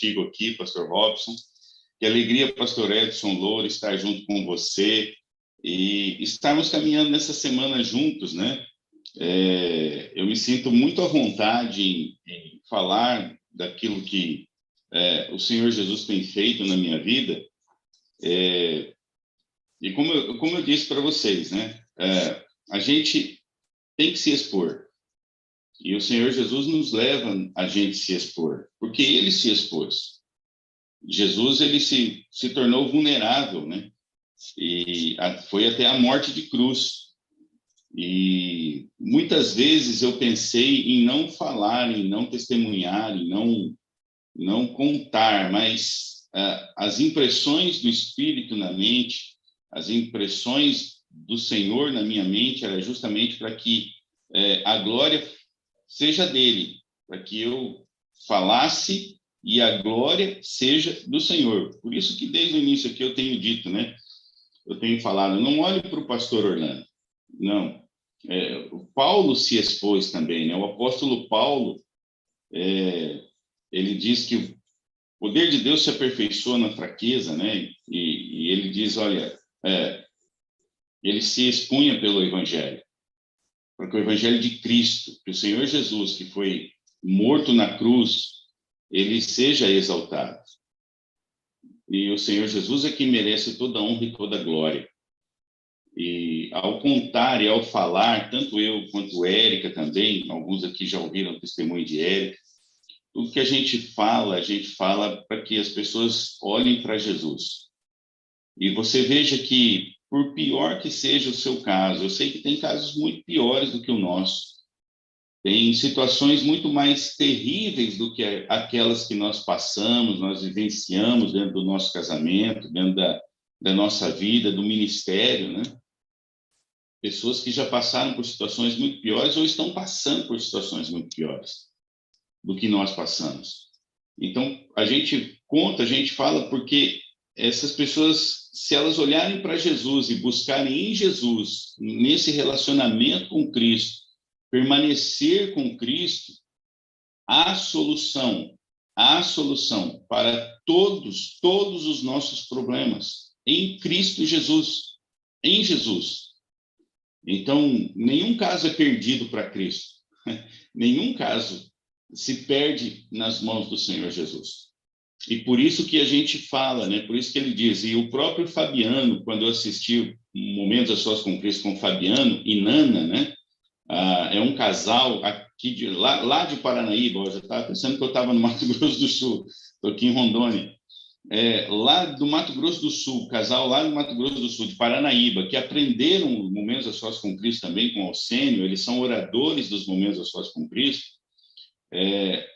contigo aqui, pastor Robson. Que alegria, pastor Edson Loura, estar junto com você e estarmos caminhando nessa semana juntos, né? Eu me sinto muito à vontade em falar daquilo que o Senhor Jesus tem feito na minha vida. E como eu disse para vocês, né? A gente tem que se expor. E o Senhor Jesus nos leva a gente se expor, porque ele se expôs. Jesus, ele se tornou vulnerável, né? E foi até a morte de cruz. E muitas vezes eu pensei em não falar, em não testemunhar, em não contar, mas as impressões do Espírito na mente, as impressões do Senhor na minha mente, era justamente para que a glória seja dele, para que eu falasse e a glória seja do Senhor. Por isso que desde o início aqui eu tenho dito, né? Eu tenho falado, não olhe para o pastor Orlando, não. O Paulo se expôs também, né? O apóstolo Paulo, ele diz que o poder de Deus se aperfeiçoa na fraqueza, né? E ele diz, olha, ele se expunha pelo Evangelho, porque o Evangelho de Cristo, que o Senhor Jesus, que foi morto na cruz, ele seja exaltado. E o Senhor Jesus é que merece toda a honra e toda a glória. E ao contar e ao falar, tanto eu quanto Érica também, alguns aqui já ouviram o testemunho de Érica, tudo que a gente fala para que as pessoas olhem para Jesus. E você veja que, por pior que seja o seu caso, eu sei que tem casos muito piores do que o nosso. Tem situações muito mais terríveis do que aquelas que nós passamos, nós vivenciamos dentro do nosso casamento, dentro da nossa vida, do ministério, né? Pessoas que já passaram por situações muito piores ou estão passando por situações muito piores do que nós passamos. Então, a gente conta, a gente fala porque essas pessoas, se elas olharem para Jesus e buscarem em Jesus, nesse relacionamento com Cristo, permanecer com Cristo, há solução para todos os nossos problemas em Cristo Jesus, em Jesus. Então, nenhum caso é perdido para Cristo, nenhum caso se perde nas mãos do Senhor Jesus. E por isso que a gente fala, né? Por isso que ele diz, e o próprio Fabiano, quando eu assisti Momentos a Sós com Cristo com Fabiano e Nana, né? É um casal aqui lá de Paranaíba. Eu já estava pensando que eu estava no Mato Grosso do Sul, estou aqui em Rondônia. Lá do Mato Grosso do Sul, casal lá do Mato Grosso do Sul, de Paranaíba, que aprenderam Momentos a Sós com Cristo também com o Alcênio, eles são oradores dos Momentos a Sós com Cristo.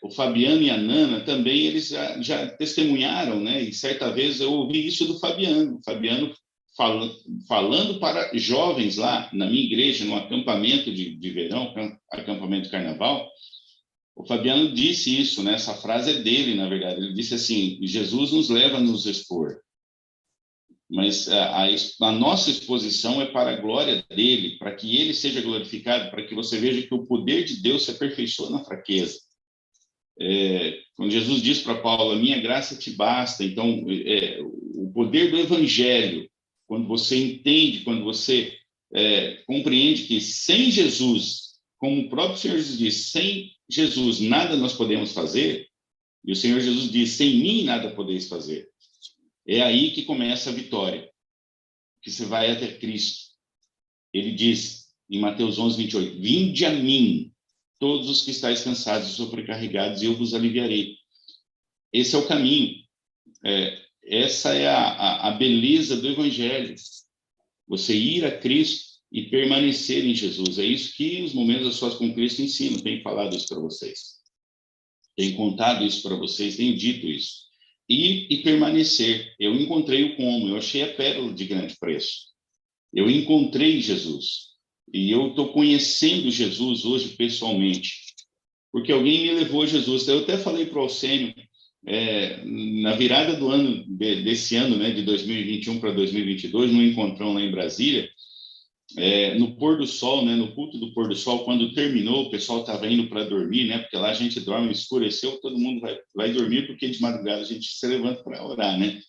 O Fabiano e a Nana também, eles já testemunharam, né? E certa vez eu ouvi isso do Fabiano falando para jovens lá na minha igreja, no acampamento de verão, acampamento de carnaval. O Fabiano disse isso, né? Essa frase é dele, na verdade. Ele disse assim, Jesus nos leva a nos expor, mas a nossa exposição é para a glória dele, para que ele seja glorificado, para que você veja que o poder de Deus se aperfeiçoa na fraqueza. Quando Jesus diz para Paulo, a minha graça te basta, então o poder do Evangelho, quando você entende, quando você compreende que sem Jesus, como o próprio Senhor Jesus diz, sem Jesus nada nós podemos fazer, e o Senhor Jesus diz, sem mim nada podeis fazer, é aí que começa a vitória, que você vai até Cristo. Ele diz em Mateus 11:28, vinde a mim, todos os que estáis cansados e sobrecarregados, e eu vos aliviarei. Esse é o caminho. Essa é a beleza do Evangelho. Você ir a Cristo e permanecer em Jesus. É isso que os Momentos a Sós com Cristo ensinam. Tenho falado isso para vocês. Tenho contado isso para vocês, tenho dito isso. E permanecer. Eu encontrei o como, eu achei a pérola de grande preço. Eu encontrei Jesus. E eu estou conhecendo Jesus hoje pessoalmente, porque alguém me levou a Jesus. Eu até falei para o Alcênio, na virada do ano, desse ano, né, de 2021 para 2022, num encontrão lá em Brasília, no pôr do sol, né, no culto do pôr do sol, quando terminou, o pessoal estava indo para dormir, né, porque lá a gente dorme, escureceu, todo mundo vai dormir, porque de madrugada a gente se levanta para orar, né?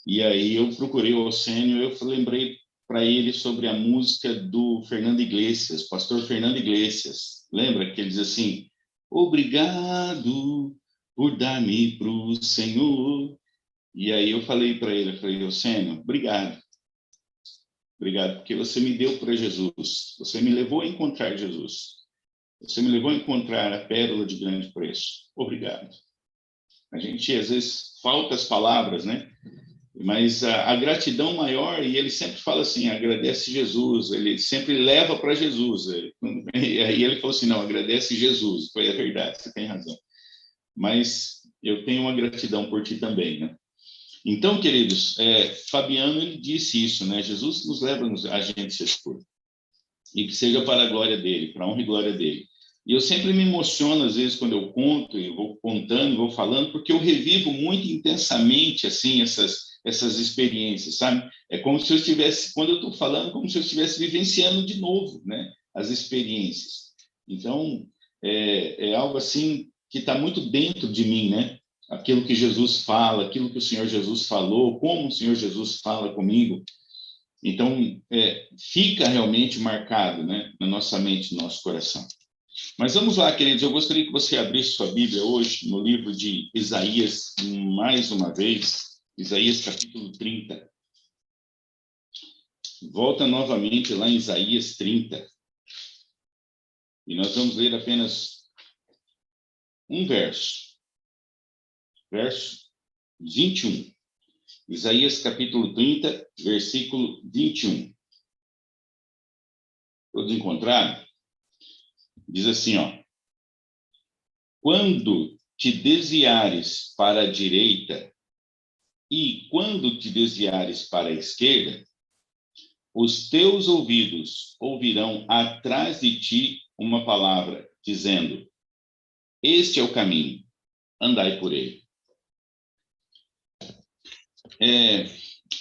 E aí eu procurei o Osênio, eu lembrei para ele sobre a música do Fernando Iglesias, pastor Fernando Iglesias. Lembra que ele diz assim: obrigado por dar-me para o Senhor. E aí eu falei para ele, eu falei: Osênio, obrigado. Obrigado, porque você me deu para Jesus. Você me levou a encontrar Jesus. Você me levou a encontrar a pérola de grande preço. Obrigado. A gente, às vezes, falta as palavras, né? Mas a gratidão maior, e ele sempre fala assim, agradece Jesus, ele sempre leva para Jesus. E aí ele falou assim, não, agradece Jesus. Foi a verdade, você tem razão. Mas eu tenho uma gratidão por ti também, né? Então, queridos, Fabiano, ele disse isso, né? Jesus nos leva a gente se expor. E que seja para a glória dele, para a honra e glória dele. E eu sempre me emociono, às vezes, quando eu conto, e vou contando, vou falando, porque eu revivo muito intensamente, assim, essas experiências, sabe? É como se eu estivesse, quando eu estou falando, como se eu estivesse vivenciando de novo, né? As experiências. Então, é algo assim que está muito dentro de mim, né? Aquilo que Jesus fala, aquilo que o Senhor Jesus falou, como o Senhor Jesus fala comigo. Então, fica realmente marcado, né, na nossa mente, no nosso coração. Mas vamos lá, queridos, eu gostaria que você abrisse sua Bíblia hoje no livro de Isaías, mais uma vez, Isaías capítulo 30. Volta novamente lá em Isaías 30. E nós vamos ler apenas um verso. Verso 21. Isaías capítulo 30, versículo 21. Todos encontraram? Diz assim, ó: quando te desviares para a direita e quando te desviares para a esquerda, os teus ouvidos ouvirão atrás de ti uma palavra, dizendo: este é o caminho, andai por ele.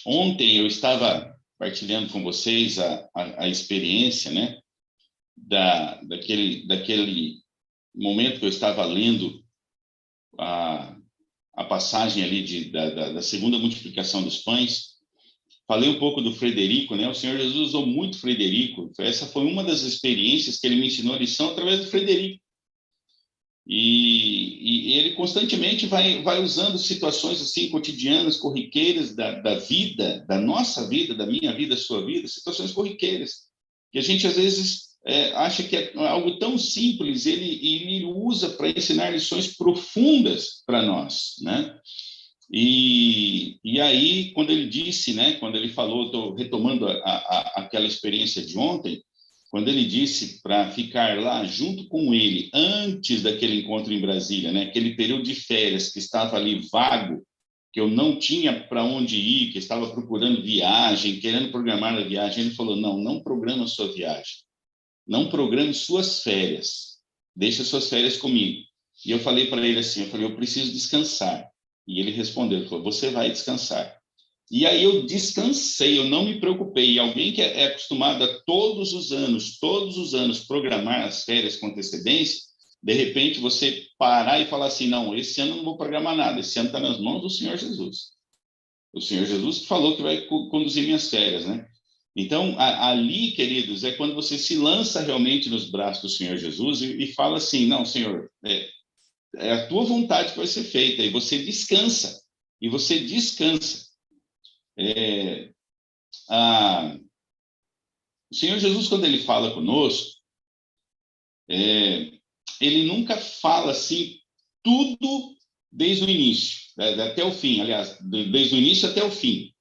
Ontem eu estava partilhando com vocês a experiência, né, daquele momento que eu estava lendo a passagem ali da segunda multiplicação dos pães. Falei um pouco do Frederico, né? O Senhor Jesus usou muito Frederico. Essa foi uma das experiências que ele me ensinou a lição através do Frederico. E ele constantemente vai usando situações assim cotidianas, corriqueiras da vida, da nossa vida, da minha vida, da sua vida, situações corriqueiras que a gente às vezes acha que é algo tão simples. Ele usa para ensinar lições profundas para nós, né? E aí, quando ele disse, né, quando ele falou, estou retomando aquela experiência de ontem, quando ele disse para ficar lá junto com ele, antes daquele encontro em Brasília, né, aquele período de férias que estava ali vago, que eu não tinha para onde ir, que estava procurando viagem, querendo programar a viagem, ele falou: não programa sua viagem, não programe suas férias, deixa suas férias comigo. E eu falei para ele assim, eu preciso descansar. E ele respondeu, ele falou: você vai descansar. E aí eu descansei, eu não me preocupei. E alguém que é acostumado a todos os anos, programar as férias com antecedência, de repente você parar e falar assim: não, esse ano eu não vou programar nada, esse ano está nas mãos do Senhor Jesus. O Senhor Jesus que falou que vai conduzir minhas férias, né? Então, ali, queridos, é quando você se lança realmente nos braços do Senhor Jesus e fala assim: não, Senhor, é a tua vontade que vai ser feita, e você descansa, e você descansa. O Senhor Jesus, quando ele fala conosco, ele nunca fala assim tudo desde o início, até o fim, aliás, desde o início até o fim.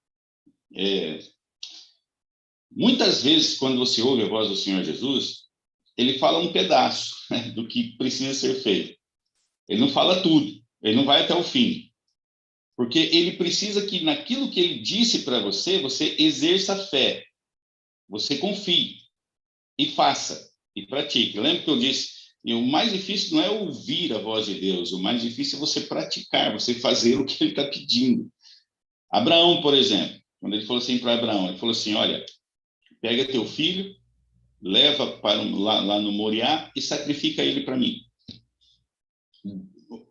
Muitas vezes, quando você ouve a voz do Senhor Jesus, ele fala um pedaço, né, do que precisa ser feito. Ele não fala tudo, ele não vai até o fim. Porque ele precisa que naquilo que ele disse para você, você exerça a fé, você confie e faça e pratique. Lembra que eu disse, e o mais difícil não é ouvir a voz de Deus, o mais difícil é você praticar, você fazer o que ele está pedindo. Abraão, por exemplo, quando ele falou assim para Abraão, ele falou assim: olha, pega teu filho, leva para lá no Moriá e sacrifica ele para mim.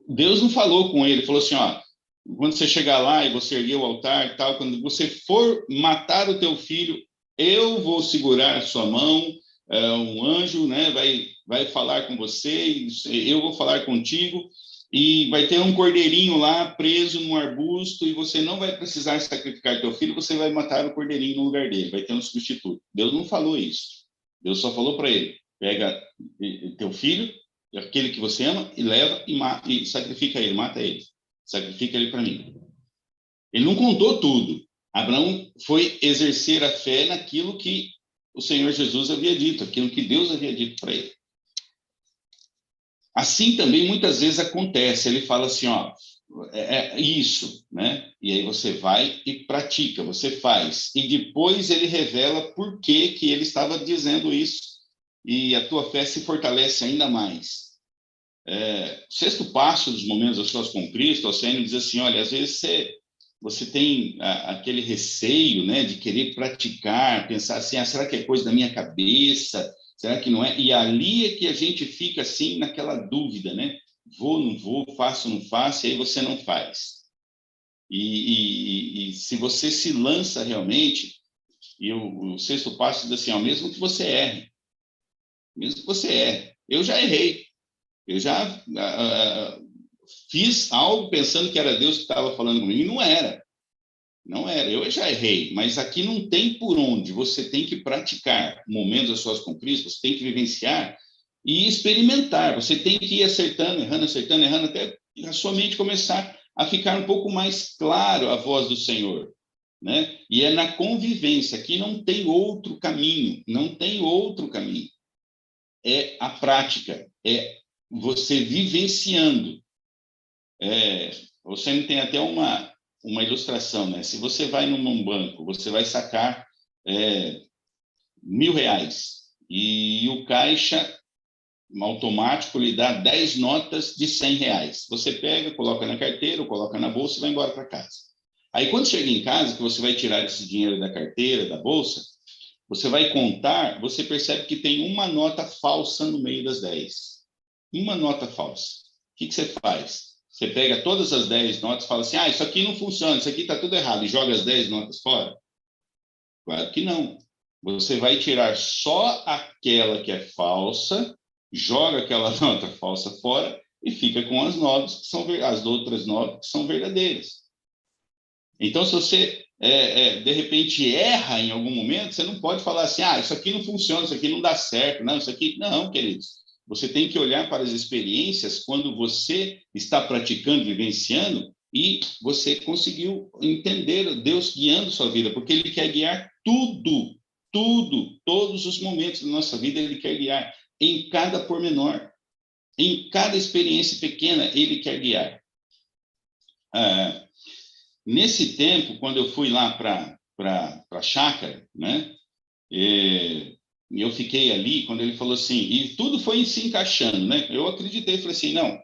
Deus não falou com ele, falou assim, ó, quando você chegar lá e você erguer o altar e tal, quando você for matar o teu filho, eu vou segurar a sua mão, um anjo, né, vai falar com você, eu vou falar contigo, e vai ter um cordeirinho lá preso num arbusto, e você não vai precisar sacrificar teu filho, você vai matar o cordeirinho no lugar dele, vai ter um substituto. Deus não falou isso. Deus só falou para ele, pega teu filho, aquele que você ama, e leva e sacrifica ele, mata ele. Sacrifica ele para mim. Ele não contou tudo. Abraão foi exercer a fé naquilo que o Senhor Jesus havia dito, aquilo que Deus havia dito para ele. Assim também muitas vezes acontece, ele fala assim, ó, isso, né? E aí você vai e pratica, você faz. E depois ele revela por que ele estava dizendo isso. E a tua fé se fortalece ainda mais. O sexto passo dos momentos a sós com Cristo, o Senhor diz assim, olha, às vezes você tem aquele receio, né, de querer praticar, pensar assim, será que é coisa da minha cabeça? Será que não é? E ali é que a gente fica assim naquela dúvida, né? Vou, não vou, faço, não faço, e aí você não faz. E se você se lança realmente, e o sexto passo diz assim, ó, mesmo que você erre, eu já errei, eu já fiz algo pensando que era Deus que estava falando comigo, e não era. Não era, eu já errei, mas aqui não tem por onde, você tem que praticar momentos das suas conquistas, você tem que vivenciar e experimentar, você tem que ir acertando, errando, até a sua mente começar a ficar um pouco mais claro a voz do Senhor, né? E é na convivência, aqui não tem outro caminho, é a prática, é você vivenciando. Você não tem até uma ilustração, né? Se você vai num banco, você vai sacar R$ 1.000 e o caixa automático lhe dá 10 notas de R$ 100. Você pega, coloca na carteira, ou coloca na bolsa e vai embora para casa. Aí, quando chega em casa, que você vai tirar esse dinheiro da carteira, da bolsa, você vai contar, você percebe que tem uma nota falsa no meio das 10. Uma nota falsa. O que você faz? Você pega todas as 10 notas e fala assim, isso aqui não funciona, isso aqui está tudo errado, e joga as 10 notas fora? Claro que não. Você vai tirar só aquela que é falsa, joga aquela nota falsa fora e fica com as notas que são as outras notas que são verdadeiras. Então, se você de repente erra em algum momento, você não pode falar assim, isso aqui não funciona, isso aqui não dá certo, não, isso aqui não, queridos. Você tem que olhar para as experiências quando você está praticando, vivenciando, e você conseguiu entender Deus guiando sua vida, porque Ele quer guiar tudo, todos os momentos da nossa vida, Ele quer guiar, em cada pormenor, em cada experiência pequena, Ele quer guiar. Nesse tempo, quando eu fui lá para a chácara, né, eu fiquei ali, quando ele falou assim, e tudo foi se encaixando, né? Eu acreditei, falei assim, não,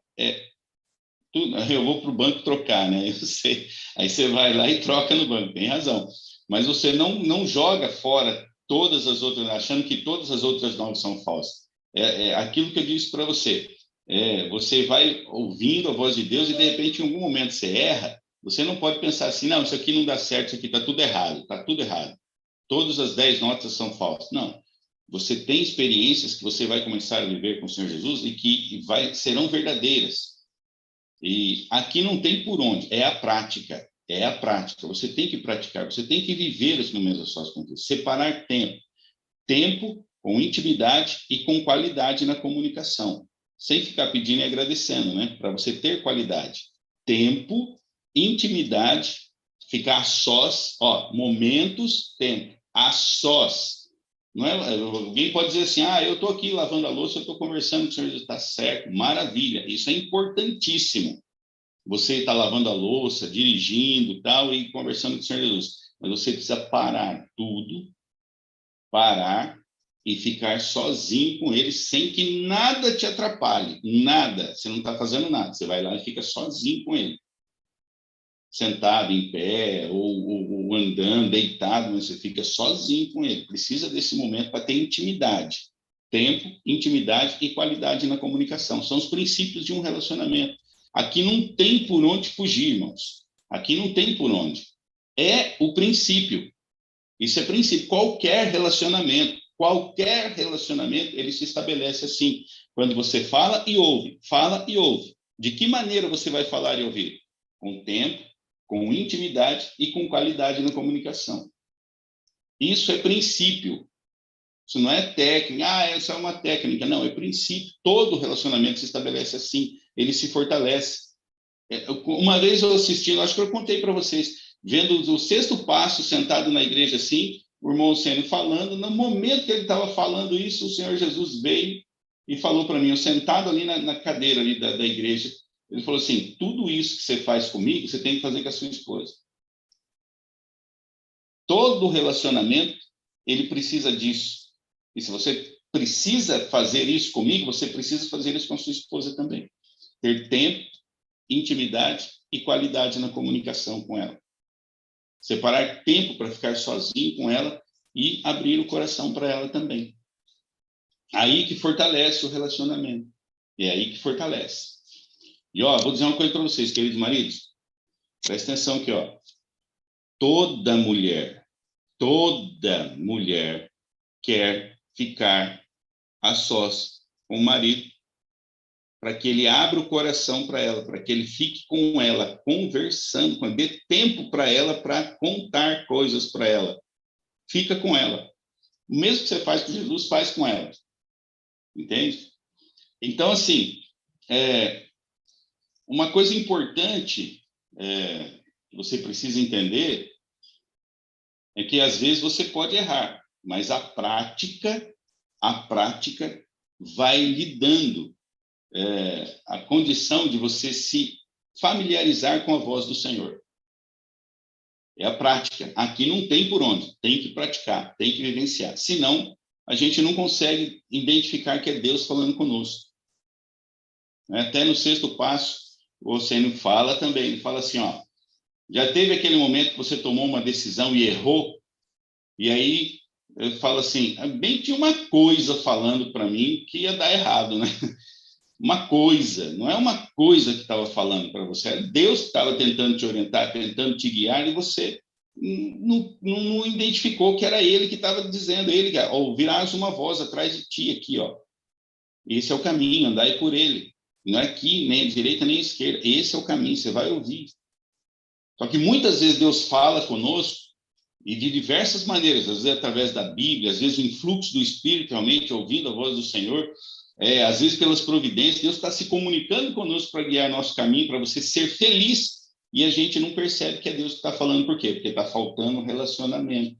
eu vou para o banco trocar, né? Eu sei. Aí você vai lá e troca no banco, tem razão. Mas você não joga fora todas as outras, achando que todas as outras notas são falsas. Aquilo que eu disse para você. Você vai ouvindo a voz de Deus e, de repente, em algum momento você erra, você não pode pensar assim, não, isso aqui não dá certo, isso aqui está tudo errado. Está tudo errado. Todas as 10 notas são falsas. Não. Você tem experiências que você vai começar a viver com o Senhor Jesus e que serão verdadeiras. E aqui não tem por onde, é a prática. Você tem que praticar, você tem que viver os momentos das suas conquistas, separar tempo com intimidade e com qualidade na comunicação, sem ficar pedindo e agradecendo, né? Para você ter qualidade, tempo, intimidade, ficar a sós, momentos, tempo, a sós. Não é? Alguém pode dizer assim, eu estou aqui lavando a louça, eu estou conversando com o Senhor Jesus, está certo, maravilha, isso é importantíssimo. Você está lavando a louça, dirigindo tal, e conversando com o Senhor Jesus. Mas você precisa parar tudo, parar e ficar sozinho com ele, sem que nada te atrapalhe, nada, você não está fazendo nada, você vai lá e fica sozinho com ele. sentado, em pé, ou andando, deitado, mas você fica sozinho com ele. Precisa desse momento para ter intimidade. Tempo, intimidade e qualidade na comunicação. São os princípios de um relacionamento. Aqui não tem por onde fugir, irmãos. Aqui não tem por onde. É o princípio. Isso é princípio. Qualquer relacionamento, ele se estabelece assim. Quando você fala e ouve, fala e ouve. De que maneira você vai falar e ouvir? Com tempo, com intimidade e com qualidade na comunicação. Isso é princípio. Isso não é técnica. Essa é uma técnica. Não, é princípio. Todo relacionamento se estabelece assim. Ele se fortalece. Uma vez eu assisti, acho que eu contei para vocês, vendo o sexto passo, sentado na igreja assim, o irmão sendo falando, no momento que ele estava falando isso, o Senhor Jesus veio e falou para mim, eu sentado ali na cadeira ali da igreja, ele falou assim, tudo isso que você faz comigo, você tem que fazer com a sua esposa. Todo relacionamento, ele precisa disso. E se você precisa fazer isso comigo, você precisa fazer isso com a sua esposa também. Ter tempo, intimidade e qualidade na comunicação com ela. Separar tempo para ficar sozinho com ela e abrir o coração para ela também. Aí que fortalece o relacionamento. É aí que fortalece. E, vou dizer uma coisa para vocês, queridos maridos. Presta atenção aqui, Toda mulher quer ficar a sós com o marido para que ele abra o coração para ela, para que ele fique com ela, conversando, dê tempo para ela para contar coisas para ela. Fica com ela. O mesmo que você faz com Jesus, faz com ela. Entende? Então, assim, uma coisa importante que você precisa entender é que, às vezes, você pode errar, mas a prática vai lhe dando a condição de você se familiarizar com a voz do Senhor. É a prática. Aqui não tem por onde. Tem que praticar, tem que vivenciar. Senão, a gente não consegue identificar que é Deus falando conosco. Até no sexto passo, o Senhor fala também. Ele fala assim, já teve aquele momento que você tomou uma decisão e errou? E aí, eu falo assim, bem tinha uma coisa falando para mim que ia dar errado, né? Uma coisa, não é uma coisa que estava falando para você, é Deus que estava tentando te orientar, tentando te guiar, e você não identificou que era Ele que estava dizendo, ouvirás uma voz atrás de ti aqui, esse é o caminho, andai por ele, não é aqui, nem a direita nem a esquerda, esse é o caminho, você vai ouvir. Só que muitas vezes Deus fala conosco, e de diversas maneiras, às vezes através da Bíblia, às vezes o influxo do Espírito, realmente ouvindo a voz do Senhor, às vezes pelas providências, Deus está se comunicando conosco para guiar nosso caminho, para você ser feliz, e a gente não percebe que é Deus que está falando. Por quê? Porque está faltando relacionamento,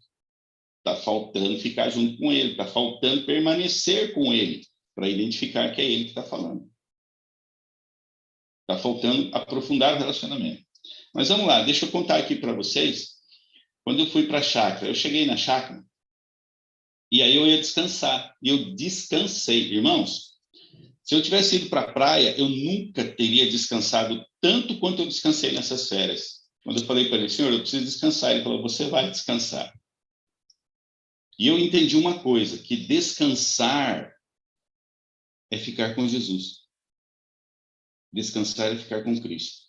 está faltando ficar junto com Ele, está faltando permanecer com Ele, para identificar que é Ele que está falando. Está faltando aprofundar o relacionamento. Mas vamos lá, deixa eu contar aqui para vocês. Quando eu fui para a chácara, eu cheguei na chácara, e aí eu ia descansar, e eu descansei. Irmãos, se eu tivesse ido para a praia, eu nunca teria descansado tanto quanto eu descansei nessas férias. Quando eu falei para ele, Senhor, eu preciso descansar, ele falou, você vai descansar. E eu entendi uma coisa, que descansar é ficar com Jesus. Descansar é ficar com Cristo.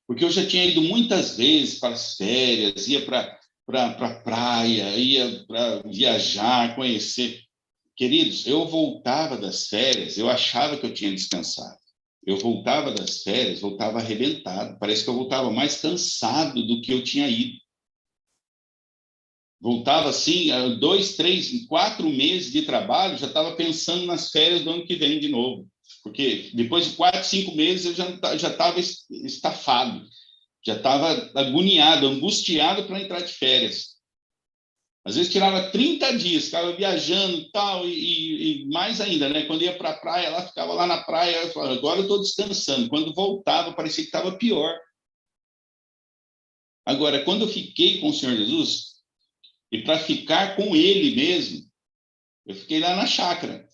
Porque eu já tinha ido muitas vezes para as férias, ia para a praia, ia para viajar, conhecer. Queridos, eu voltava das férias, eu achava que eu tinha descansado. Eu voltava das férias, voltava arrebentado. Parece que eu voltava mais cansado do que eu tinha ido. Voltava assim, 2, 3, 4 meses de trabalho, já estava pensando nas férias do ano que vem de novo. Porque depois de 4, 5 meses eu já estava estafado, já estava agoniado, angustiado para entrar de férias. Às vezes tirava 30 dias, ficava viajando e tal, e mais ainda, né? Quando ia para a praia, ela ficava lá na praia, eu falava, agora eu estou descansando. Quando voltava, parecia que estava pior. Agora, quando eu fiquei com o Senhor Jesus, e para ficar com Ele mesmo, eu fiquei lá na chácara.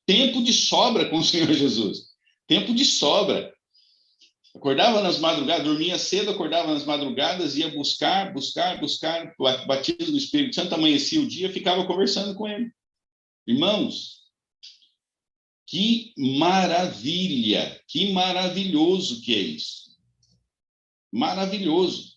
Tempo de sobra com o Senhor Jesus. Tempo de sobra. Acordava nas madrugadas, dormia cedo, acordava nas madrugadas, ia buscar, batismo do Espírito Santo, amanhecia o dia, ficava conversando com ele. Irmãos, que maravilha, que maravilhoso que é isso. Maravilhoso.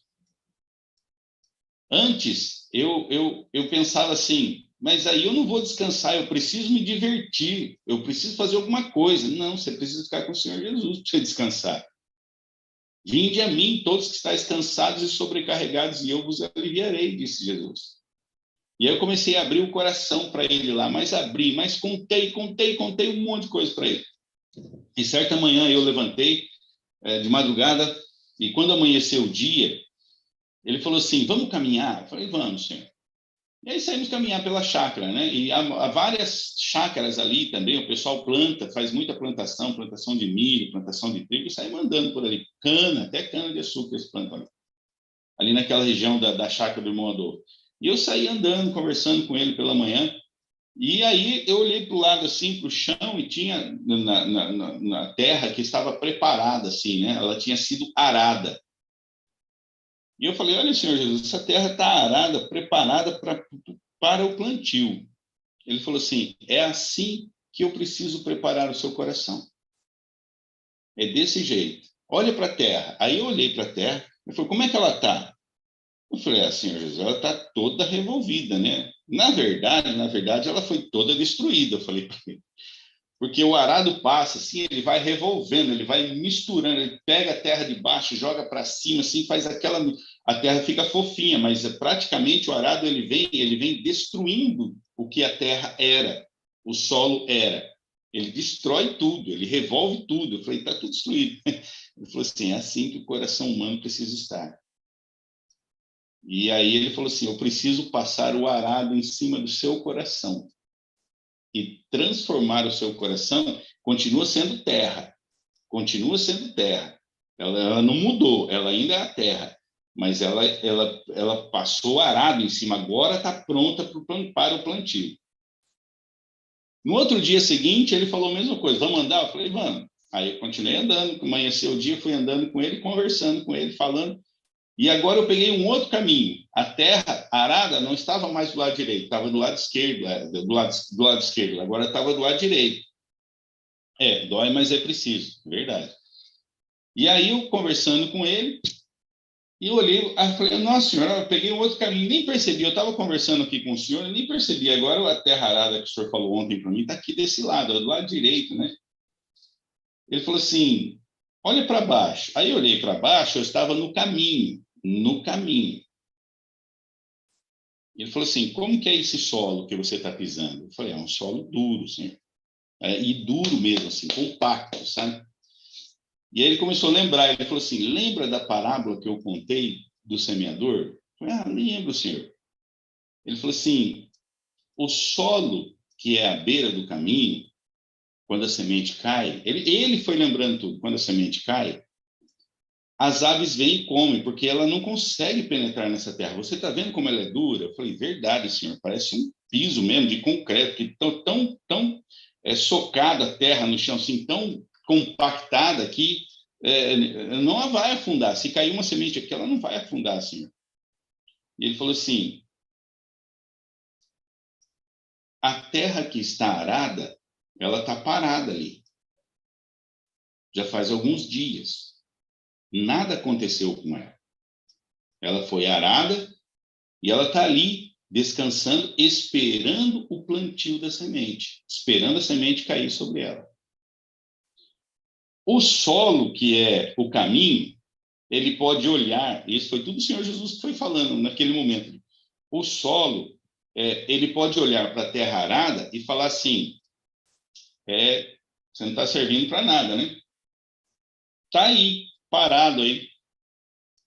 Antes, eu pensava assim, mas aí eu não vou descansar, eu preciso me divertir, eu preciso fazer alguma coisa. Não, você precisa ficar com o Senhor Jesus para você descansar. Vinde a mim, todos que estáis cansados e sobrecarregados, e eu vos aliviarei, disse Jesus. E aí eu comecei a abrir o coração para ele lá, mas abri, mas contei um monte de coisa para ele. E certa manhã eu levantei de madrugada, e quando amanheceu o dia, ele falou assim, vamos caminhar? Eu falei, vamos, senhor. E aí saímos caminhar pela chácara, né? E há várias chácaras ali também, o pessoal planta, faz muita plantação de milho, plantação de trigo, e sai mandando por ali, até cana de açúcar eles plantam ali naquela região da chácara do irmão Adolfo. E eu saí andando, conversando com ele pela manhã, e aí eu olhei para o lado, assim, para o chão, e tinha na terra que estava preparada, assim, né? Ela tinha sido arada. E eu falei, olha, Senhor Jesus, essa terra está arada, preparada para o plantio. Ele falou assim, é assim que eu preciso preparar o seu coração. É desse jeito. Olha para a terra. Aí eu olhei para a terra, ele falou, como é que ela está? Eu falei, Senhor Jesus, ela está toda revolvida, né? Na verdade, ela foi toda destruída. Eu falei para ele. Porque o arado passa, assim, ele vai revolvendo, ele vai misturando, ele pega a terra de baixo, joga para cima, assim, faz aquela... A terra fica fofinha, mas praticamente o arado ele vem destruindo o que a terra era, o solo era. Ele destrói tudo, ele revolve tudo. Eu falei, está tudo destruído. Ele falou assim, é assim que o coração humano precisa estar. E aí ele falou assim, eu preciso passar o arado em cima do seu coração. E transformar o seu coração continua sendo terra. Ela não mudou, ela ainda é a terra, mas ela passou arado em cima, agora está pronta para o plantio. No outro dia seguinte, ele falou a mesma coisa, vamos andar? Eu falei, vamos. Aí eu continuei andando, amanheceu o dia, fui andando com ele, conversando com ele, falando, e agora eu peguei um outro caminho. A terra arada não estava mais do lado direito, estava do lado esquerdo, do lado esquerdo, agora estava do lado direito. Dói, mas é preciso, verdade. E aí eu conversando com ele, e eu olhei, falei, nossa senhora, eu peguei um outro caminho, nem percebi, eu estava conversando aqui com o senhor, eu nem percebi, agora a terra arada que o senhor falou ontem para mim está aqui desse lado, do lado direito, né? Ele falou assim, olha para baixo. Aí eu olhei para baixo, eu estava no caminho. Ele falou assim, como que é esse solo que você está pisando? Eu falei, é um solo duro, senhor. E duro mesmo, assim, compacto, sabe? E aí ele começou a lembrar, ele falou assim, lembra da parábola que eu contei do semeador? Eu falei, lembro, senhor. Ele falou assim, o solo que é à beira do caminho, quando a semente cai, ele foi lembrando tudo, quando a semente cai, as aves vêm e comem, porque ela não consegue penetrar nessa terra. Você está vendo como ela é dura? Eu falei, verdade, senhor, parece um piso mesmo de concreto, que tão socada a terra no chão, assim, tão compactada que não vai afundar. Se cair uma semente aqui, ela não vai afundar, senhor. E ele falou assim, a terra que está arada, ela está parada ali. Já faz alguns dias. Nada aconteceu com ela. Ela foi arada e ela está ali descansando, esperando o plantio da semente, esperando a semente cair sobre ela. O solo, que é o caminho, ele pode olhar, isso foi tudo o Senhor Jesus que foi falando naquele momento. O solo, ele pode olhar para a terra arada e falar assim, você não está servindo para nada, né? Está aí, parado aí,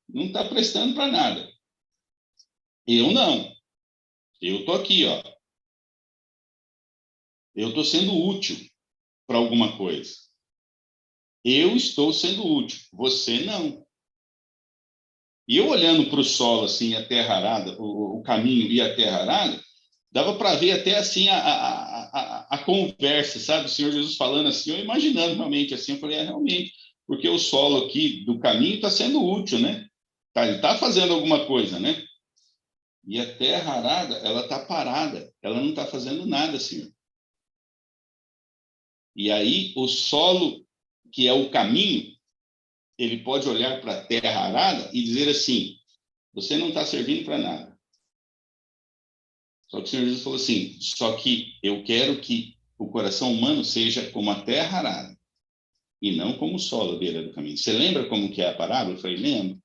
não está prestando para nada. Eu não. Eu estou aqui, ó. Eu estou sendo útil para alguma coisa. Eu estou sendo útil, você não. E eu olhando para o solo, assim, a terra arada, o caminho e a terra arada, dava para ver até assim a conversa, sabe? O Senhor Jesus falando assim, eu imaginando realmente assim, eu falei, realmente, porque o solo aqui do caminho está sendo útil, né? Ele está fazendo alguma coisa, né? E a terra arada, ela está parada, ela não está fazendo nada, Senhor. E aí o solo, que é o caminho, ele pode olhar para a terra arada e dizer assim: você não está servindo para nada. Só que o Senhor Jesus falou assim: só que eu quero que o coração humano seja como a terra arada e não como o solo à beira do caminho. Você lembra como que é a parábola? Eu falei: lembro.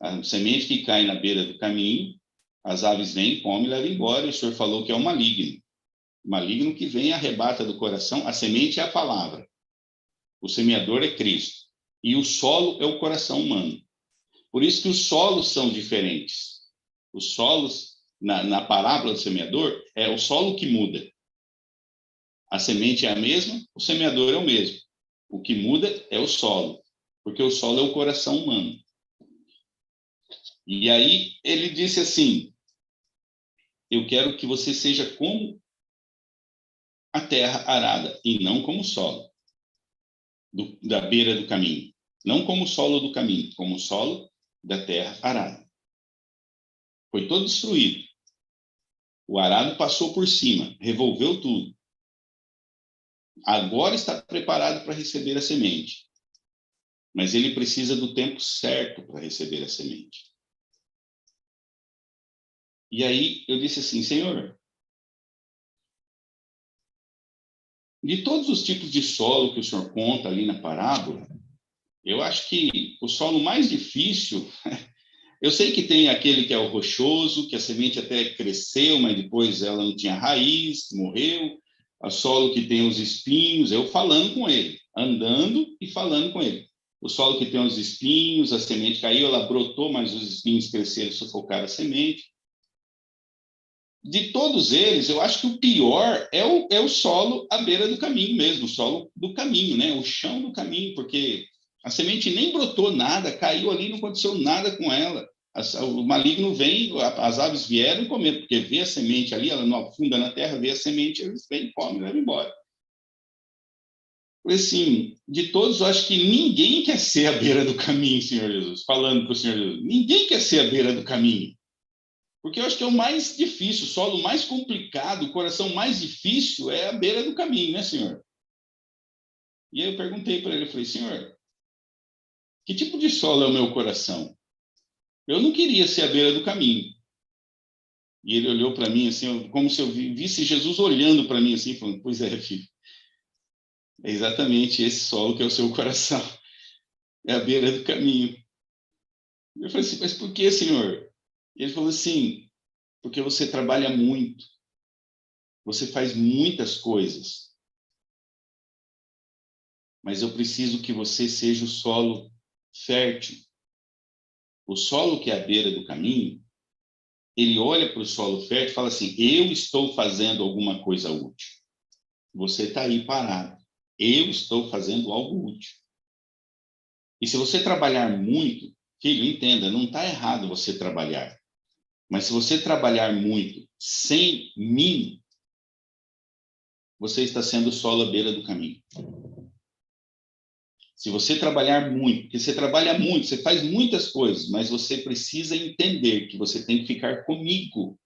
A semente que cai na beira do caminho, as aves vêm, comem e levam embora. E o Senhor falou que é o maligno. O maligno que vem e arrebata do coração. A semente é a palavra. O semeador é Cristo. E o solo é o coração humano. Por isso que os solos são diferentes. Os solos, na parábola do semeador, é o solo que muda. A semente é a mesma, o semeador é o mesmo. O que muda é o solo, porque o solo é o coração humano. E aí ele disse assim: eu quero que você seja como a terra arada e não como o solo da beira do caminho. Não como o solo do caminho, como o solo da terra arada. Foi todo destruído. O arado passou por cima, revolveu tudo. Agora está preparado para receber a semente. Mas ele precisa do tempo certo para receber a semente. E aí eu disse assim: Senhor, de todos os tipos de solo que o Senhor conta ali na parábola, eu acho que o solo mais difícil, eu sei que tem aquele que é o rochoso, que a semente até cresceu, mas depois ela não tinha raiz, morreu. O solo que tem os espinhos, eu falando com ele, andando e falando com ele. O solo que tem os espinhos, a semente caiu, ela brotou, mas os espinhos cresceram e sufocaram a semente. De todos eles, eu acho que o pior é o solo à beira do caminho mesmo, o solo do caminho, né? O chão do caminho, porque a semente nem brotou nada, caiu ali, não aconteceu nada com ela. O maligno vem, as aves vieram comer, porque vê a semente ali, ela não afunda na terra, vê a semente, eles vêm, comem e levam embora. Assim, de todos, eu acho que ninguém quer ser à beira do caminho, Senhor Jesus, falando para o Senhor Jesus. Ninguém quer ser à beira do caminho. Porque eu acho que é o mais difícil, o solo mais complicado, o coração mais difícil é a beira do caminho, né, Senhor? E aí eu perguntei para ele, eu falei: Senhor, que tipo de solo é o meu coração? Eu não queria ser à beira do caminho. E ele olhou para mim assim, como se eu visse Jesus olhando para mim assim, falando: pois é, filho, é exatamente esse solo que é o seu coração, é a beira do caminho. Eu falei assim: mas por que, Senhor? E ele falou assim: porque você trabalha muito, você faz muitas coisas, mas eu preciso que você seja o solo fértil. O solo que é à beira do caminho, ele olha para o solo fértil e fala assim: eu estou fazendo alguma coisa útil. Você está aí parado. Eu estou fazendo algo útil. E se você trabalhar muito, filho, entenda, não está errado você trabalhar. Mas se você trabalhar muito sem mim, você está sendo o solo à beira do caminho. Se você trabalhar muito, porque você trabalha muito, você faz muitas coisas, mas você precisa entender que você tem que ficar comigo.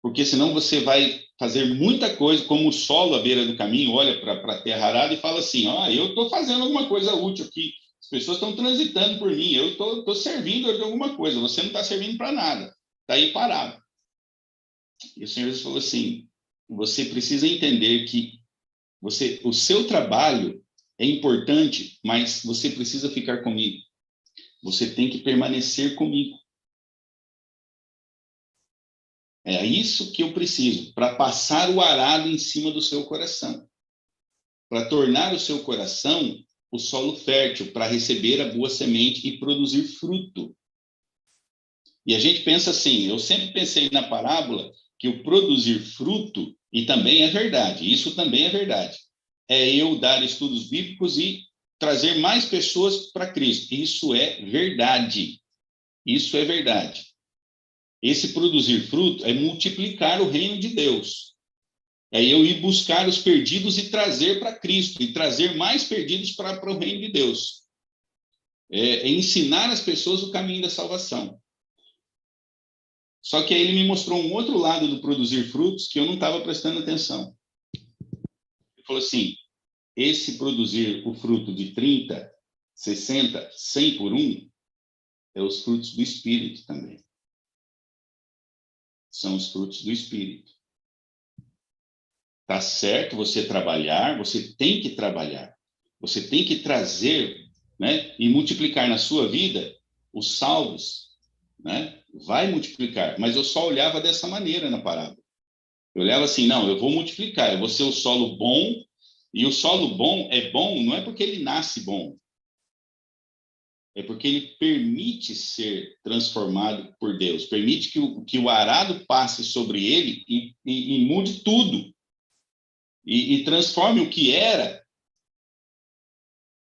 Porque senão você vai fazer muita coisa, como o solo à beira do caminho, olha para a terra arada e fala assim: eu estou fazendo alguma coisa útil aqui, as pessoas estão transitando por mim, eu estou servindo de alguma coisa, você não está servindo para nada, está aí parado. E o Senhor falou assim: você precisa entender que o seu trabalho é importante, mas você precisa ficar comigo. Você tem que permanecer comigo. É isso que eu preciso para passar o arado em cima do seu coração, para tornar o seu coração o solo fértil para receber a boa semente e produzir fruto. E a gente pensa assim, eu sempre pensei na parábola que o produzir fruto, e também é verdade, isso também é verdade, é eu dar estudos bíblicos e trazer mais pessoas para Cristo. Isso é verdade. Isso é verdade. Esse produzir fruto é multiplicar o reino de Deus. É eu ir buscar os perdidos e trazer para Cristo, e trazer mais perdidos para o reino de Deus. É ensinar as pessoas o caminho da salvação. Só que aí ele me mostrou um outro lado do produzir frutos que eu não estava prestando atenção. Ele falou assim, esse produzir o fruto de 30, 60, 100 por um, é os frutos do Espírito também. São os frutos do Espírito. Tá certo você trabalhar, você tem que trabalhar. Você tem que trazer, né, e multiplicar na sua vida os salvos, né? Vai multiplicar. Mas eu só olhava dessa maneira na parábola. Eu olhava assim, não, eu vou multiplicar, eu vou ser o solo bom, e o solo bom não é porque ele nasce bom, é porque ele permite ser transformado por Deus, permite que o arado passe sobre ele e mude tudo, e transforme o que era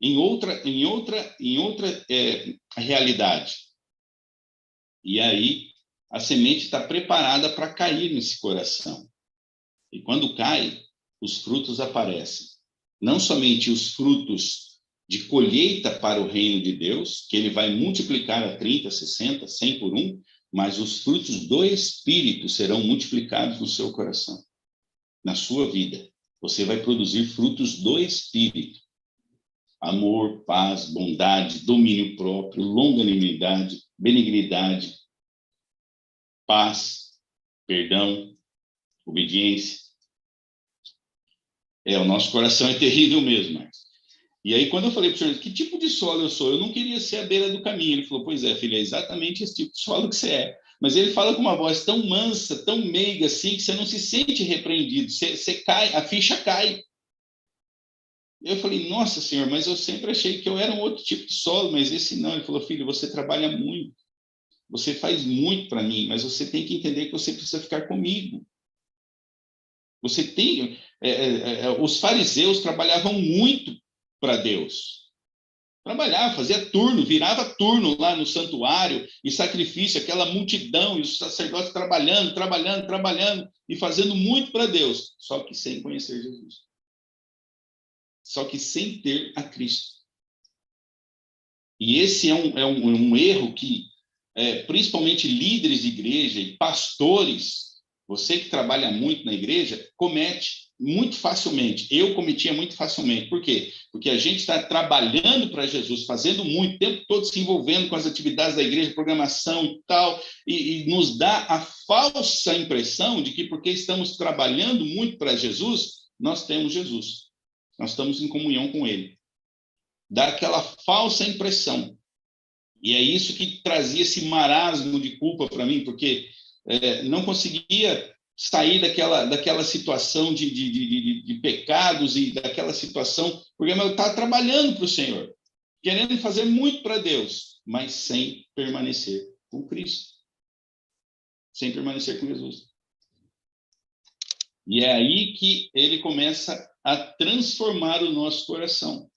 em outra realidade. E aí a semente está preparada para cair nesse coração. E quando cai, os frutos aparecem. Não somente os frutos de colheita para o reino de Deus, que ele vai multiplicar a 30, 60, 100 por um, mas os frutos do Espírito serão multiplicados no seu coração, na sua vida. Você vai produzir frutos do Espírito. Amor, paz, bondade, domínio próprio, longanimidade, benignidade, paz, perdão, obediência. O nosso coração é terrível mesmo, Marcos. E aí, quando eu falei para o senhor, que tipo de solo eu sou? Eu não queria ser a beira do caminho. Ele falou, pois é, filho, é exatamente esse tipo de solo que você é. Mas ele fala com uma voz tão mansa, tão meiga, assim, que você não se sente repreendido. Você cai, a ficha cai. Eu falei, nossa, senhor, mas eu sempre achei que eu era um outro tipo de solo, mas esse não. Ele falou, filho, você trabalha muito. Você faz muito para mim, mas você tem que entender que você precisa ficar comigo. Você tem... os fariseus trabalhavam muito para Deus. Trabalhava, fazia turno, virava turno lá no santuário e sacrifício, aquela multidão e os sacerdotes trabalhando e fazendo muito para Deus, só que sem conhecer Jesus. Só que sem ter a Cristo. E esse é um erro que, principalmente líderes de igreja e pastores, você que trabalha muito na igreja, comete muito facilmente. Eu cometia muito facilmente. Por quê? Porque a gente está trabalhando para Jesus, fazendo muito, o tempo todo se envolvendo com as atividades da igreja, programação e tal, e nos dá a falsa impressão de que porque estamos trabalhando muito para Jesus, nós temos Jesus. Nós estamos em comunhão com Ele. Dá aquela falsa impressão. E é isso que trazia esse marasmo de culpa para mim, porque não conseguia sair daquela situação de pecados e daquela situação, porque eu estava trabalhando para o Senhor, querendo fazer muito para Deus, mas sem permanecer com Cristo, sem permanecer com Jesus. E é aí que ele começa a transformar o nosso coração.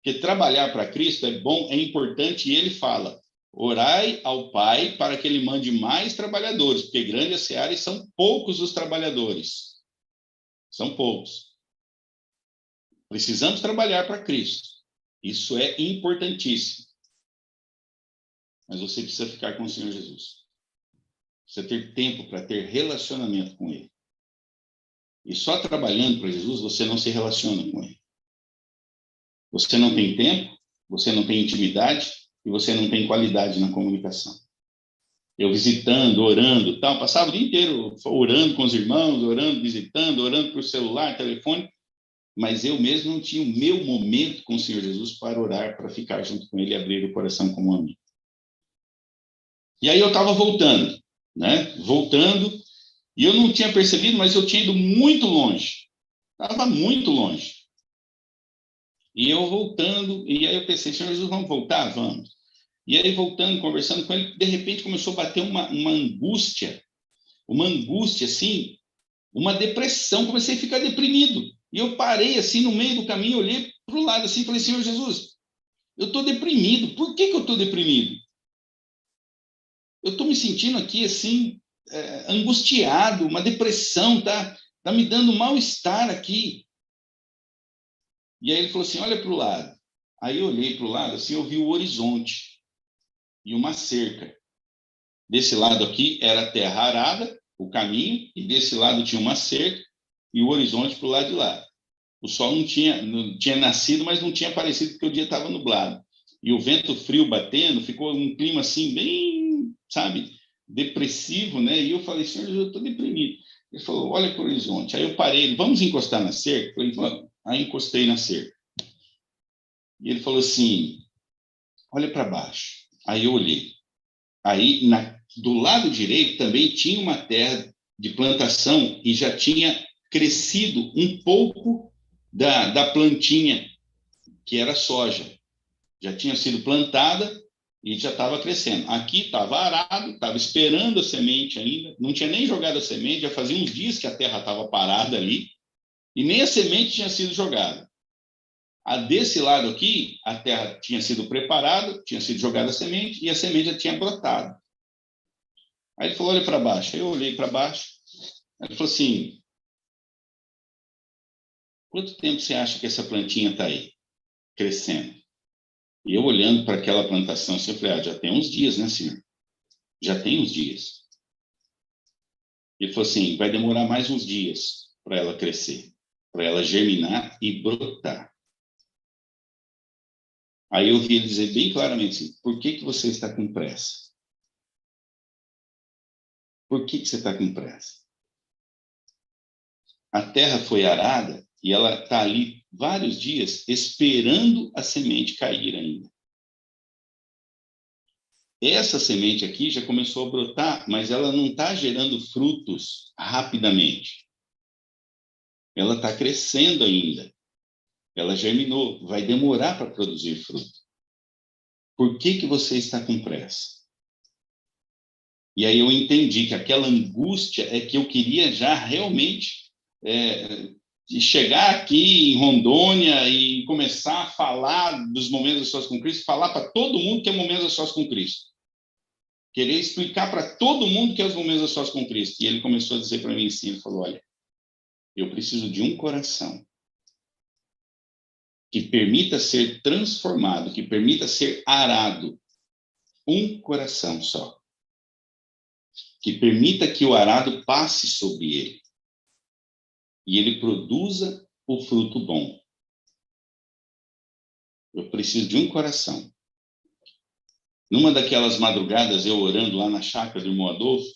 Porque trabalhar para Cristo é bom, é importante, e ele fala, orai ao Pai para que ele mande mais trabalhadores, porque grande é a seara e são poucos os trabalhadores. São poucos. Precisamos trabalhar para Cristo. Isso é importantíssimo. Mas você precisa ficar com o Senhor Jesus. Precisa ter tempo para ter relacionamento com Ele. E só trabalhando para Jesus, você não se relaciona com Ele. Você não tem tempo, você não tem intimidade e você não tem qualidade na comunicação. Eu visitando, orando, tal, passava o dia inteiro orando com os irmãos, orando, visitando, orando por celular, telefone, mas eu mesmo não tinha o meu momento com o Senhor Jesus para orar, para ficar junto com Ele e abrir o coração como um amigo. E aí eu estava voltando, né? Voltando, e eu não tinha percebido, mas eu tinha ido muito longe. Estava muito longe. E eu voltando, e aí eu pensei, Senhor Jesus, vamos voltar? Vamos. E aí voltando, conversando com ele, de repente começou a bater uma angústia, assim, uma depressão, comecei a ficar deprimido. E eu parei assim no meio do caminho, olhei para o lado assim e falei, Senhor Jesus, eu estou deprimido. Por que eu estou deprimido? Eu estou me sentindo aqui assim, angustiado, uma depressão, tá? Está me dando mal-estar aqui. E aí ele falou assim, olha para o lado. Aí eu olhei para o lado, assim, eu vi o horizonte e uma cerca. Desse lado aqui era a terra arada, o caminho, e desse lado tinha uma cerca e o horizonte para o lado de lá. O sol não tinha nascido, mas não tinha aparecido porque o dia estava nublado. E o vento frio batendo, ficou um clima assim bem, sabe, depressivo, né? E eu falei, senhor, eu estou deprimido. Ele falou, olha para o horizonte. Aí eu parei, vamos encostar na cerca? Eu falei, vamos. Aí encostei na cerca. E ele falou assim, olha para baixo. Aí eu olhei. Aí, do lado direito, também tinha uma terra de plantação e já tinha crescido um pouco da plantinha, que era soja. Já tinha sido plantada e já estava crescendo. Aqui estava arado, estava esperando a semente ainda, não tinha nem jogado a semente, já fazia uns dias que a terra estava parada ali, e nem a semente tinha sido jogada. A desse lado aqui, a terra tinha sido preparada, tinha sido jogada a semente, e a semente já tinha brotado. Aí ele falou, olha para baixo. Aí eu olhei para baixo. Aí ele falou assim, quanto tempo você acha que essa plantinha está aí, crescendo? E eu olhando para aquela plantação, eu falei, já tem uns dias, né, senhor? Já tem uns dias. Ele falou assim, vai demorar mais uns dias para ela crescer, para ela germinar e brotar. Aí eu vi ele dizer bem claramente assim, por que você está com pressa? Por que você está com pressa? A terra foi arada e ela está ali vários dias esperando a semente cair ainda. Essa semente aqui já começou a brotar, mas ela não está gerando frutos rapidamente. Ela está crescendo ainda. Ela germinou, vai demorar para produzir fruto. Por que você está com pressa? E aí eu entendi que aquela angústia é que eu queria já realmente chegar aqui em Rondônia e começar a falar dos momentos a sós com Cristo, falar para todo mundo que é momentos a sós com Cristo. Querer explicar para todo mundo que é os momentos a sós com Cristo. E ele começou a dizer para mim assim, ele falou, olha, eu preciso de um coração que permita ser transformado, que permita ser arado. Um coração só. Que permita que o arado passe sobre ele. E ele produza o fruto bom. Eu preciso de um coração. Numa daquelas madrugadas, eu orando lá na chácara do irmão Adolfo,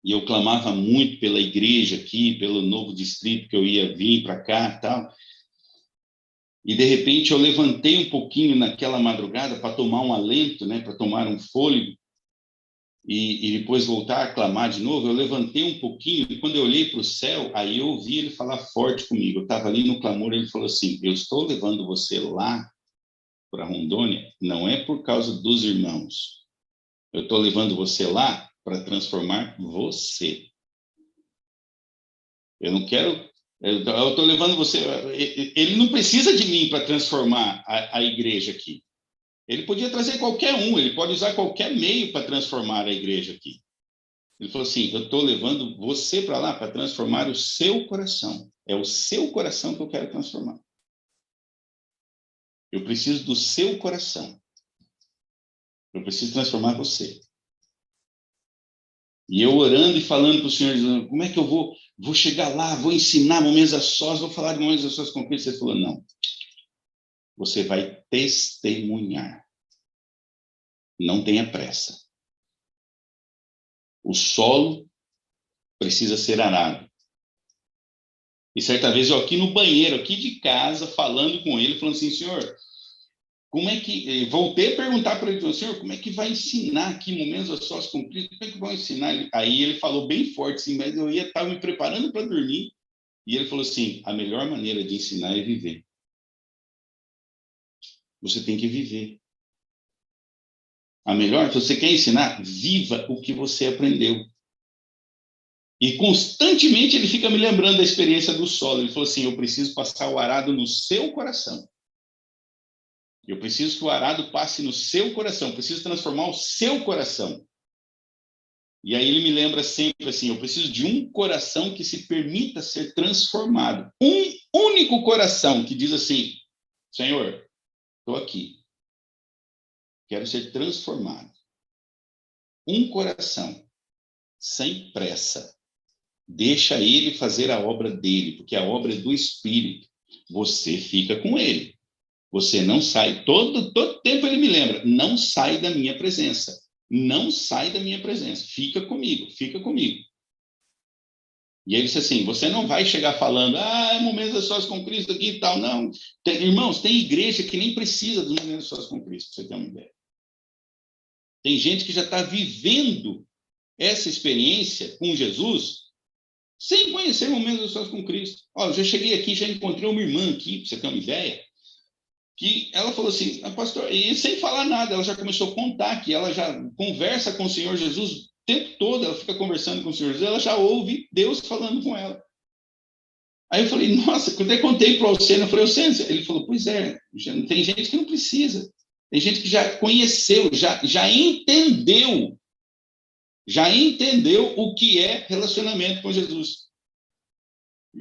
e eu clamava muito pela igreja aqui, pelo novo distrito que eu ia vir para cá e tal. E, de repente, eu levantei um pouquinho naquela madrugada para tomar um alento, né, para tomar um fôlego, e depois voltar a clamar de novo. Eu levantei um pouquinho, e quando eu olhei para o céu, aí eu ouvi ele falar forte comigo. Eu estava ali no clamor, ele falou assim, eu estou levando você lá para Rondônia, não é por causa dos irmãos. Eu estou levando você lá para transformar você. Eu não quero... Eu estou levando você... Ele não precisa de mim para transformar a igreja aqui. Ele podia trazer qualquer um, ele pode usar qualquer meio para transformar a igreja aqui. Ele falou assim, eu estou levando você para lá para transformar o seu coração. É o seu coração que eu quero transformar. Eu preciso do seu coração. Eu preciso transformar você. E eu orando e falando para o Senhor, dizendo, como é que eu vou chegar lá, vou ensinar momentos a sós, vou falar de momentos a sós com Cristo? Ele falou, não. Você vai testemunhar. Não tenha pressa. O solo precisa ser arado. E certa vez eu aqui no banheiro, aqui de casa, falando com ele, falando assim, senhor, como é que... Voltei a perguntar para ele, senhor, como é que vai ensinar aqui momentos a sós com Cristo? Como é que vão ensinar? Aí ele falou bem forte, assim, mas eu ia estar me preparando para dormir. E ele falou assim, a melhor maneira de ensinar é viver. Você tem que viver. A melhor, se você quer ensinar, viva o que você aprendeu. E constantemente ele fica me lembrando da experiência do solo. Ele falou assim, eu preciso passar o arado no seu coração. Eu preciso que o arado passe no seu coração. Eu preciso transformar o seu coração. E aí ele me lembra sempre assim, eu preciso de um coração que se permita ser transformado. Um único coração que diz assim, Senhor, estou aqui, quero ser transformado. Um coração, sem pressa. Deixa ele fazer a obra dele, porque a obra é do Espírito. Você fica com ele. Você não sai. Todo tempo ele me lembra, não sai da minha presença. Não sai da minha presença. Fica comigo, fica comigo. E aí ele disse assim, você não vai chegar falando, é momentos a sós com Cristo aqui e tal. Não. Irmãos, tem igreja que nem precisa dos momentos a sós com Cristo, para você ter uma ideia. Tem gente que já está vivendo essa experiência com Jesus sem conhecer momentos a sós com Cristo. Ó, eu já cheguei aqui, já encontrei uma irmã aqui, para você ter uma ideia, que ela falou assim, pastor, e sem falar nada, ela já começou a contar que ela já conversa com o Senhor Jesus o tempo todo, ela fica conversando com o Senhor Jesus, ela já ouve Deus falando com ela. Aí eu falei, nossa, quando eu contei para o Alceno, eu falei, Alceno, ele falou, pois é, tem gente que não precisa, tem gente que já conheceu, já entendeu o que é relacionamento com Jesus.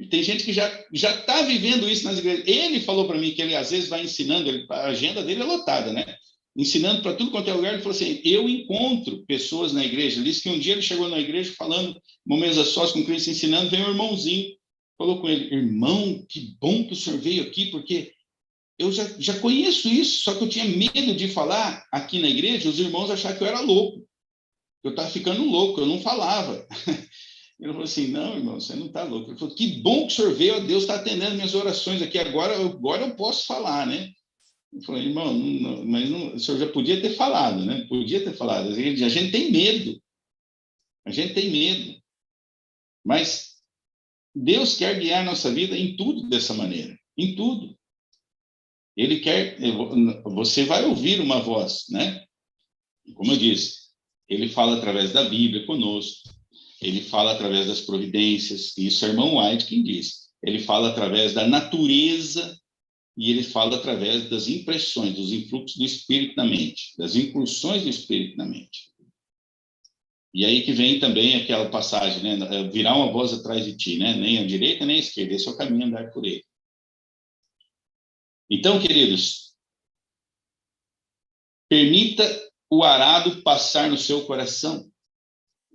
Tem gente que já está vivendo isso nas igrejas. Ele falou para mim que ele às vezes vai ensinando, a agenda dele é lotada, né? Ensinando para tudo quanto é lugar. Ele falou assim: eu encontro pessoas na igreja. Ele disse que um dia ele chegou na igreja falando, momentos a sós com Cristo, ensinando. Veio um irmãozinho, falou com ele: irmão, que bom que o senhor veio aqui, porque eu já conheço isso, só que eu tinha medo de falar aqui na igreja, os irmãos acharam que eu era louco. Eu estava ficando louco, eu não falava. Ele falou assim, não, irmão, você não está louco. Ele falou, que bom que o senhor veio, Deus está atendendo minhas orações aqui, agora eu posso falar, né? Eu falei, irmão, mas o senhor já podia ter falado, né? Podia ter falado. A gente tem medo. A gente tem medo. Mas Deus quer guiar a nossa vida em tudo dessa maneira. Em tudo. Ele quer... Você vai ouvir uma voz, né? Como eu disse, ele fala através da Bíblia conosco. Ele fala através das providências, e isso é o irmão White quem diz. Ele fala através da natureza e ele fala através das impressões, dos influxos do Espírito na mente, das incursões do Espírito na mente. E aí que vem também aquela passagem, né? Virá uma voz atrás de ti, né? Nem à direita nem à esquerda, esse é o caminho, andar por ele. Então, queridos, permita o arado passar no seu coração.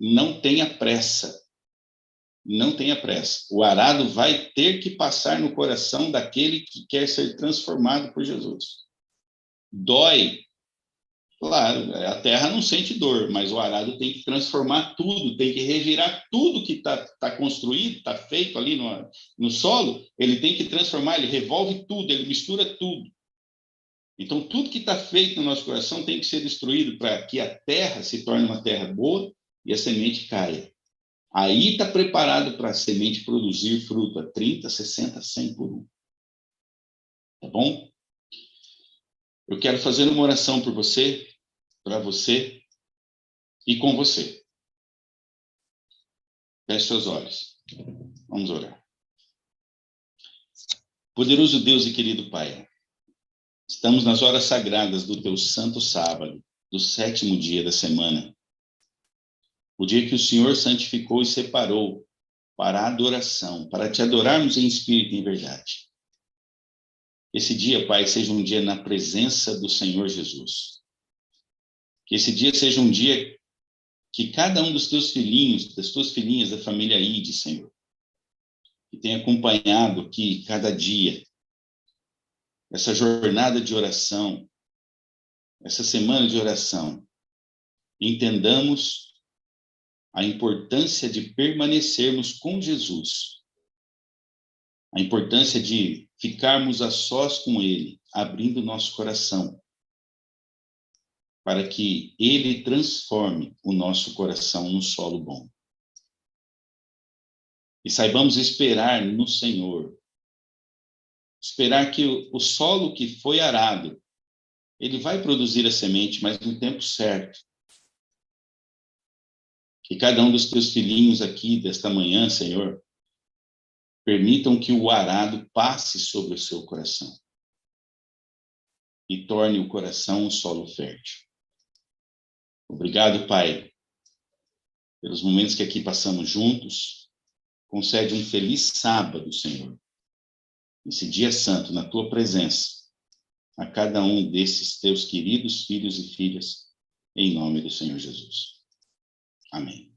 Não tenha pressa. Não tenha pressa. O arado vai ter que passar no coração daquele que quer ser transformado por Jesus. Dói. Claro, a terra não sente dor, mas o arado tem que transformar tudo, tem que revirar tudo que tá construído, está feito ali no solo, ele tem que transformar, ele revolve tudo, ele mistura tudo. Então, tudo que está feito no nosso coração tem que ser destruído para que a terra se torne uma terra boa e a semente caia. Aí está preparado para a semente produzir fruto a 30, 60, 100 por um. Tá bom? Eu quero fazer uma oração por você, para você e com você. Feche seus olhos. Vamos orar. Poderoso Deus e querido Pai, estamos nas horas sagradas do teu santo sábado, do 7º dia da semana. O dia que o Senhor santificou e separou para a adoração, para te adorarmos em espírito e em verdade. Esse dia, Pai, seja um dia na presença do Senhor Jesus. Que esse dia seja um dia que cada um dos teus filhinhos, das tuas filhinhas da família Ide, Senhor, que tem acompanhado aqui cada dia essa jornada de oração, essa semana de oração, entendamos a importância de permanecermos com Jesus, a importância de ficarmos a sós com Ele, abrindo nosso coração, para que Ele transforme o nosso coração no solo bom. E saibamos esperar no Senhor, esperar que o solo que foi arado, ele vai produzir a semente, mas no tempo certo. Que cada um dos teus filhinhos aqui desta manhã, Senhor, permitam que o arado passe sobre o seu coração e torne o coração um solo fértil. Obrigado, Pai, pelos momentos que aqui passamos juntos. Concede um feliz sábado, Senhor, esse dia santo, na tua presença, a cada um desses teus queridos filhos e filhas, em nome do Senhor Jesus. Amém.